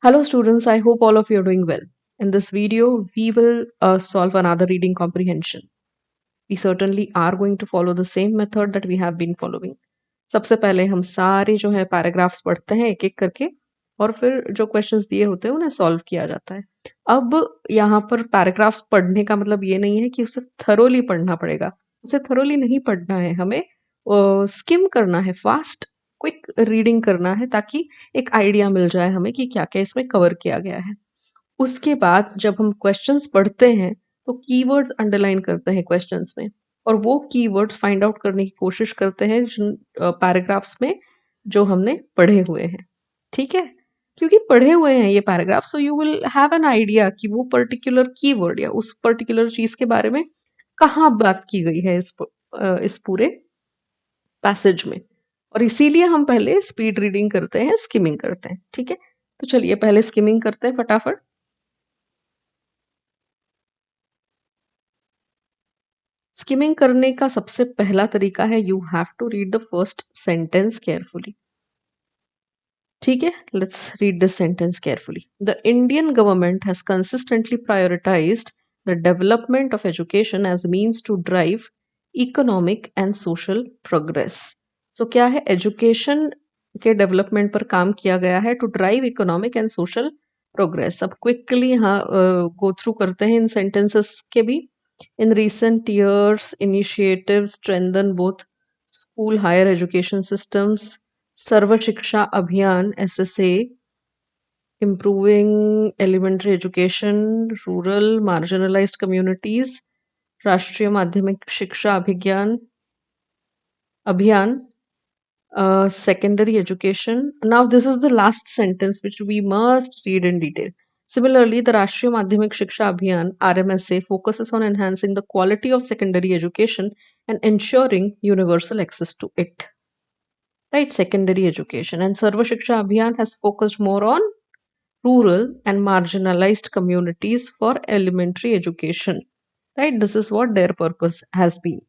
Hello students, I hope all of you are doing well. In this video, we will solve another reading comprehension. We certainly are going to follow the same method that we have been following. सबसे पहले हम सारे जो है paragraphs पढ़ते हैं एक एक करके और फिर जो क्वेश्चंस दिए होते हैं उन्हें सॉल्व किया जाता है। अब यहाँ पर पैराग्राफ्स पढ़ने का मतलब ये नहीं है कि उसे थरोली पढ़ना पड़ेगा, उसे थरोली नहीं पढ़ना है, हमें स्किम करना है, फास्ट क्विक रीडिंग करना है ताकि एक आइडिया मिल जाए हमें कि क्या-क्या इसमें कवर किया गया है। उसके बाद जब हम क्वेश्चंस पढ़ते हैं तो कीवर्ड्स अंडरलाइन करते हैं क्वेश्चंस में और वो कीवर्ड्स फाइंड आउट करने की कोशिश करते हैं जिन पैराग्राफ्स में जो हमने पढ़े हुए हैं। ठीक है? क्योंकि पढ़े हुए हैं ये paragraph so you will have an idea कि वो पर्टिकुलर कीवर्ड या उस पर्टिकुलर चीज के बारे में कहाँ बात की गई है इस पूरे पैसेज में। और इसीलिए हम पहले स्पीड रीडिंग करते हैं, स्किमिंग करते हैं। ठीक है? तो चलिए पहले स्किमिंग करते हैं फटाफट। स्किमिंग करने का सबसे पहला तरीका है you have to read the first sentence carefully. ठीक है, let's read this sentence carefully. The Indian government has consistently prioritised the development of education as means to drive economic and social progress. So क्या है, education के development पर काम किया गया है to drive economic and social progress. अब quickly हाँ गो थ्रू करते हैं इन सेंटेंसेस के भी। In recent years, initiatives strengthen both school higher education systems, Sarva Shiksha Abhiyan SSA, improving elementary education, rural marginalized communities, Rashtriya Madhyamik Shiksha Abhiyan, secondary education. Now, this is the last sentence which we must read in detail. Similarly, the Rashtriya Madhyamik Shiksha Abhiyan (RMSA) focuses on enhancing the quality of secondary education and ensuring universal access to it. Right, secondary education. And Sarva Shiksha Abhiyan has focused more on rural and marginalized communities for elementary education. Right, this is what their purpose has been.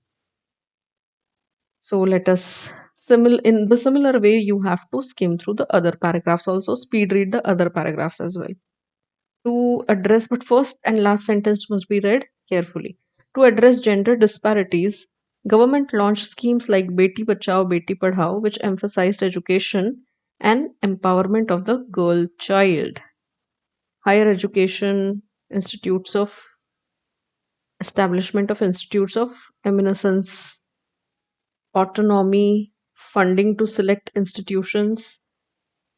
So let us in the similar way, you have to skim through the other paragraphs also, speed read the other paragraphs as well. To address, but first and last sentence must be read carefully. To address gender disparities, government launched schemes like Beti Bachao, Beti Padhao, which emphasized education and empowerment of the girl child. Higher education, establishment of institutes of eminence, autonomy, funding to select institutions,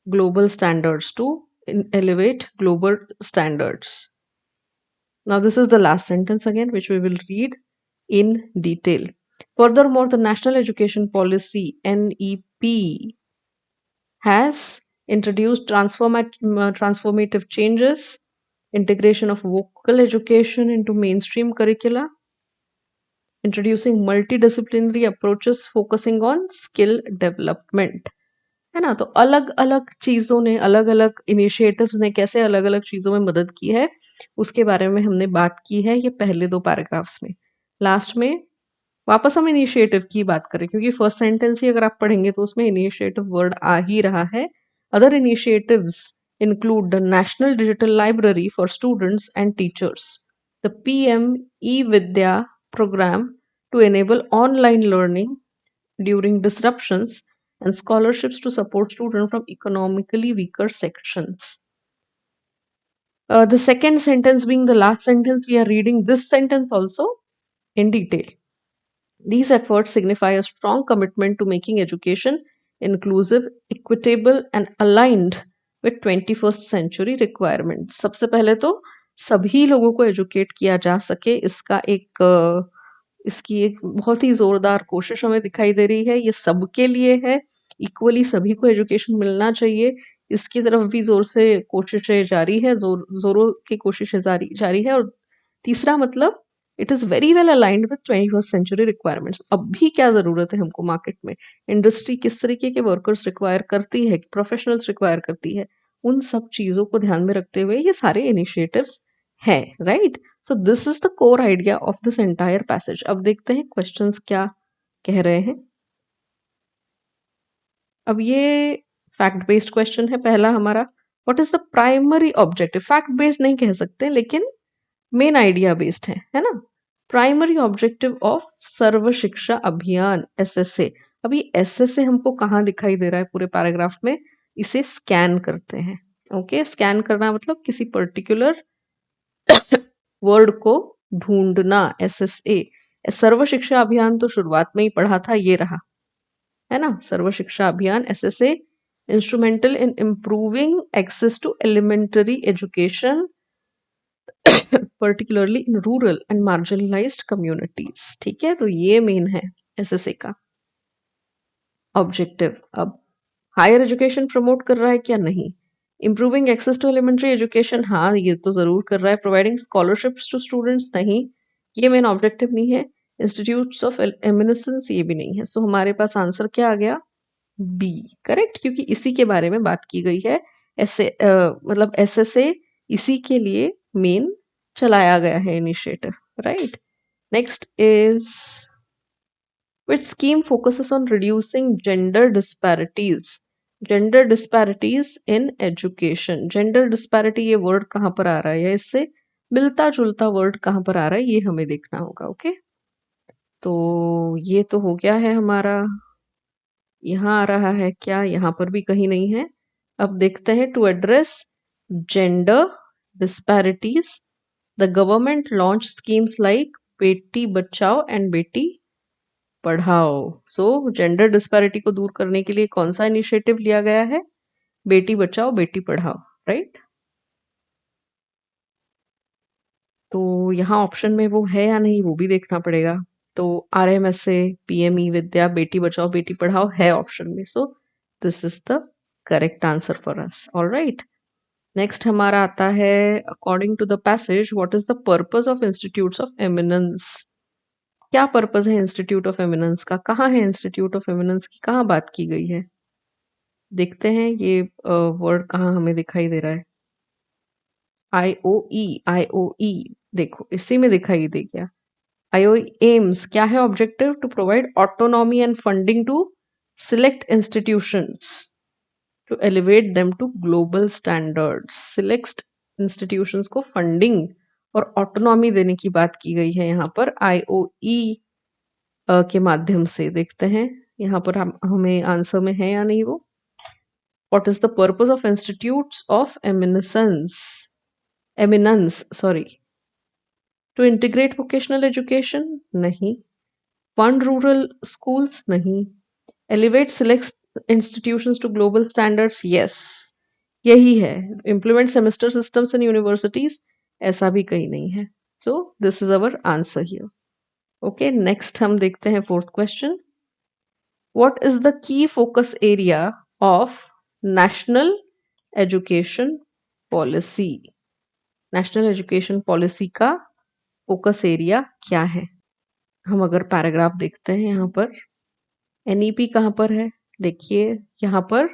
global standards to elevate global standards. Now, this is the last sentence again, which we will read in detail. Furthermore, the National Education Policy NEP has introduced transformative changes, integration of vocal education into mainstream curricula, introducing multidisciplinary approaches focusing on skill development. है ना? तो अलग अलग चीजों ने, अलग अलग initiatives ने कैसे अलग अलग चीजों में मदद की है उसके बारे में हमने बात की है ये पहले दो पैराग्राफ्स में। लास्ट में वापस हम इनिशिएटिव की बात करें क्योंकि फर्स्ट सेंटेंस ही अगर आप पढ़ेंगे तो उसमें इनिशिएटिव वर्ड आ ही रहा है। Other initiatives include the National Digital Library for Students and Teachers, the PM e-Vidya program to enable online learning during disruptions, and scholarships to support students from economically weaker sections. The second sentence being the last sentence, we are reading this sentence also in detail. These efforts signify a strong commitment to making education inclusive, equitable, and aligned with 21st century requirements. सबसे पहले तो सभी लोगों को educate किया जा सके इसकी एक बहुत ही जोरदार कोशिश हमें दिखाई दे रही है। ये सबके लिए है, इक्वली सभी को एजुकेशन मिलना चाहिए। इसकी तरफ भी जोर से कोशिशें जारी है, जोरों की कोशिशें जारी है। और तीसरा मतलब it is very well aligned with 21st century requirements. अब भी क्या ज़रूरत है हमको मार्केट में, इंडस्ट्री किस तरीके के वर्कर्स रिक्वायर करती है, प्रोफेशनल्स रिक्वायर करती है, उन सब चीज़ों को ध्यान में रखते हुए ये सारे इनिशिएटिव्स हैं, right? So this is the core idea of this entire passage. अब देखते हैं क्वेश्चंस क्या कह रहे हैं। अब ये फैक्ट बेस्ड क्वेश्चन है पहला हमारा। What is the primary objective, fact based नहीं कह सकते लेकिन मेन आइडिया बेस्ड है ना। Primary objective of serve Shiksha Abhiyan SSA। अभी SSA हमको कहाँ दिखाई दे रहा है पूरे पैराग्राफ में, इसे स्कैन करते हैं। ओके, स्कैन करना मतलब किसी पर्टिकुलर वर्ड को ढूंढना। SSA सर्व शिक्षा अभियान तो शुरुआत में ही पढ़ा था, ये रहा है ना, सर्व Shiksha Abhiyan SSA instrumental in improving access to elementary education particularly in rural and marginalised communities. ठीक है, तो ये मेन है SSA का ऑब्जेक्टिव। अब हायर एजुकेशन प्रमोट कर रहा है क्या? नहीं। Improving access to elementary education, हाँ ये तो जरूर कर रहा है। प्रोवाइडिंग स्कॉलरशिप्स टू स्टूडेंट्स, नहीं ये मेन ऑब्जेक्टिव नहीं है। इंस्टीट्यूट्स ऑफ एमिनेसेंस, ये भी नहीं है। सो हमारे पास आंसर क्या आ गया? बी, करेक्ट, क्योंकि इसी के बारे में बात की गई है। ऐसे मतलब SSA इसी के लिए मेन चलाया गया है initiative, right. Next is which scheme focuses on reducing gender disparities, gender disparities in education। gender disparity ये वर्ड कहाँ पर आ रहा है या इससे मिलता जुलता वर्ड कहाँ पर आ रहा है, ये हमें देखना होगा। ओके, तो ये तो हो गया है हमारा। यहाँ आ रहा है क्या? यहाँ पर भी कहीं नहीं है। अब देखते हैं, to address gender disparities the government launch schemes like Beti Bachao and Beti Padhao. So gender disparity को दूर करने के लिए कौन सा इनिशिएटिव लिया गया है? बेटी बचाओ बेटी पढ़ाओ, राइट। तो यहाँ ऑप्शन में वो है या नहीं वो भी देखना पड़ेगा। तो RMSA, PME विद्या, बेटी बचाओ बेटी पढ़ाओ है ऑप्शन में। So this is the correct answer for us. Alright, next हमारा आता है, according to the passage what is the purpose of institutes of eminence. क्या पर्पस है इंस्टीट्यूट ऑफ एमिनेंस का? कहाँ है इंस्टीट्यूट ऑफ एमिनेंस की, कहाँ बात की गई है? देखते हैं ये वर्ड कहाँ हमें दिखाई दे रहा है। IOE देखो इसी में दिखाई दे गया। IOE एम्स क्या है? Objective to provide autonomy and funding to select institutions to elevate them to global standards. Select institutions को फंडिंग और ऑटोनॉमी देने की बात की गई है यहाँ पर IOE के माध्यम से। देखते हैं यहाँ पर हमें आंसर में है या नहीं वो। What is the purpose of institutes of eminence, sorry, to integrate vocational education? नहीं। Fund rural schools? नहीं। Elevate select institutions to global standards? Yes, यही है। Implement semester systems in universities? ऐसा भी कहीं नहीं है। So this is our answer here. Okay, next हम देखते हैं fourth question. What is the key focus area of national education policy? National education policy का फोकस एरिया क्या है? हम अगर पैराग्राफ देखते हैं यहाँ पर, NEP कहाँ पर है? देखिए यहाँ पर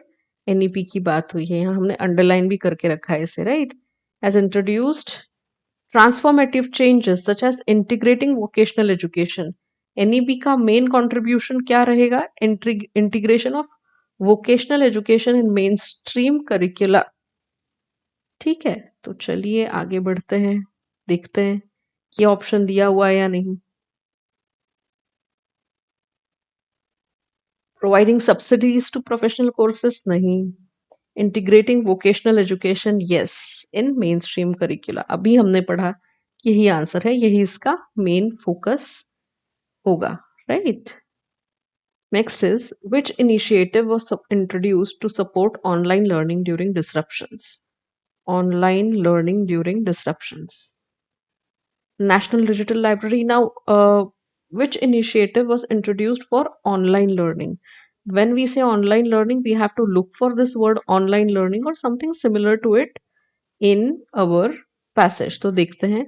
NEP की बात हुई है, यहाँ हमने अंडरलाइन भी करके रखा है इसे, right. As introduced transformative changes such as integrating vocational education. NEP का मेन कंट्रीब्यूशन क्या रहेगा? Integration of vocational education in main stream curricula. ठीक है, तो चलिए आगे बढ़ते हैं, देखते हैं ये ऑप्शन दिया हुआ है या नहीं। Providing subsidies to professional courses? नहीं। Integrating vocational education? Yes, in main stream curricula. अभी हमने पढ़ा, यही आंसर है, यही इसका मेन फोकस होगा, right. Next is which initiative was introduced to support online learning during disruptions. Online learning during disruptions, National Digital Library. Now, which initiative was introduced for online learning? When we say online learning, we have to look for this word online learning or something similar to it in our passage. तो देखते हैं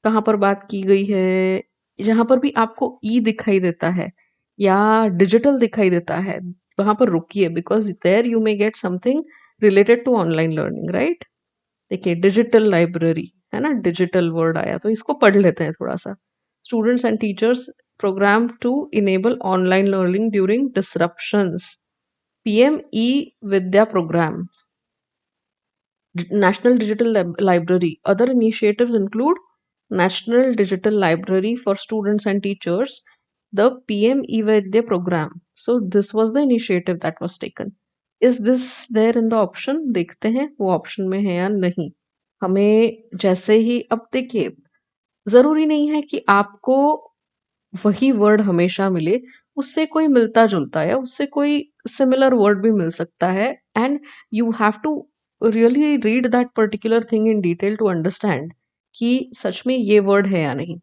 कहाँ पर बात की गई है। जहाँ पर भी आपको ई दिखाई देता है या डिजिटल दिखाई देता है वहां पर रुकिए, because there you may get something related to online learning, right. देखिए डिजिटल लाइब्रेरी है ना, डिजिटल वर्ड आया तो इसको पढ़ लेते हैं थोड़ा सा। Students and teachers programme to enable online learning during disruptions, PM e Vidya programme. National Digital Library. Other initiatives include National Digital Library for students and teachers, the PM eVaidya program. So this was the initiative that was taken. Is this there in the option? देखते हैं वो option में है या नहीं. हमें जैसे ही अब देखिए, जरूरी नहीं है कि आपको वही वर्ड हमेशा मिले, उससे कोई मिलता जुलता या उससे कोई सिमिलर वर्ड भी मिल सकता है, and you have to really read that particular thing in detail to understand कि सच में ये वर्ड है या नहीं.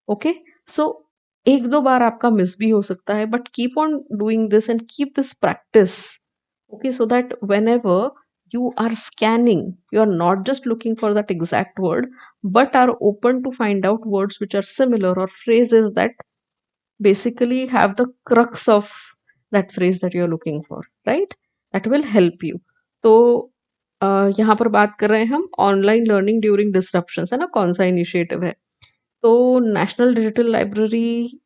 ओके, सो एक दो बार आपका मिस भी हो सकता है, but keep on doing this and keep this practice. Okay, so that whenever you are scanning, you are not just looking for that exact word, but are open to find out words which are similar or phrases that basically have the crux of that phrase that you're looking for, right? That will help you. तो यहाँ पर बात कर रहे हैं हम online learning during disruptions, है ना, कौन सा इनिशिएटिव है. तो नेशनल डिजिटल लाइब्रेरी,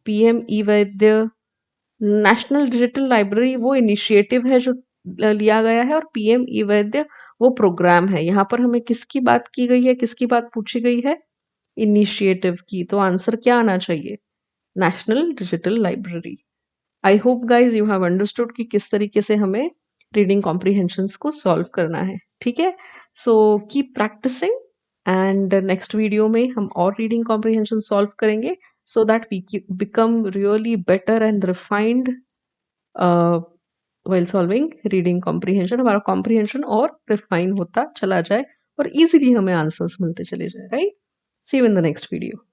पीएम ई वैद्य. नेशनल डिजिटल लाइब्रेरी वो इनिशिएटिव है जो लिया गया है, और पीएम ई वैद्य वो प्रोग्राम है. यहाँ पर हमें किसकी बात की गई है, किसकी बात पूछी गई है? इनिशिएटिव की. तो आंसर क्या आना चाहिए? National digital library. I hope guys you have understood कि किस तरीके से हमें रीडिंग कॉम्प्रीहेंशंस को सॉल्व करना है. ठीक है, so keep practising, and next video में हम और रीडिंग कॉम्प्रीहेंशन सॉल्व करेंगे, so that we become really better and refined while solving reading comprehension. हमारा comprehension और refine होता चला जाए और easily हमें answers मिलते चले जाए, right? See you in the next video.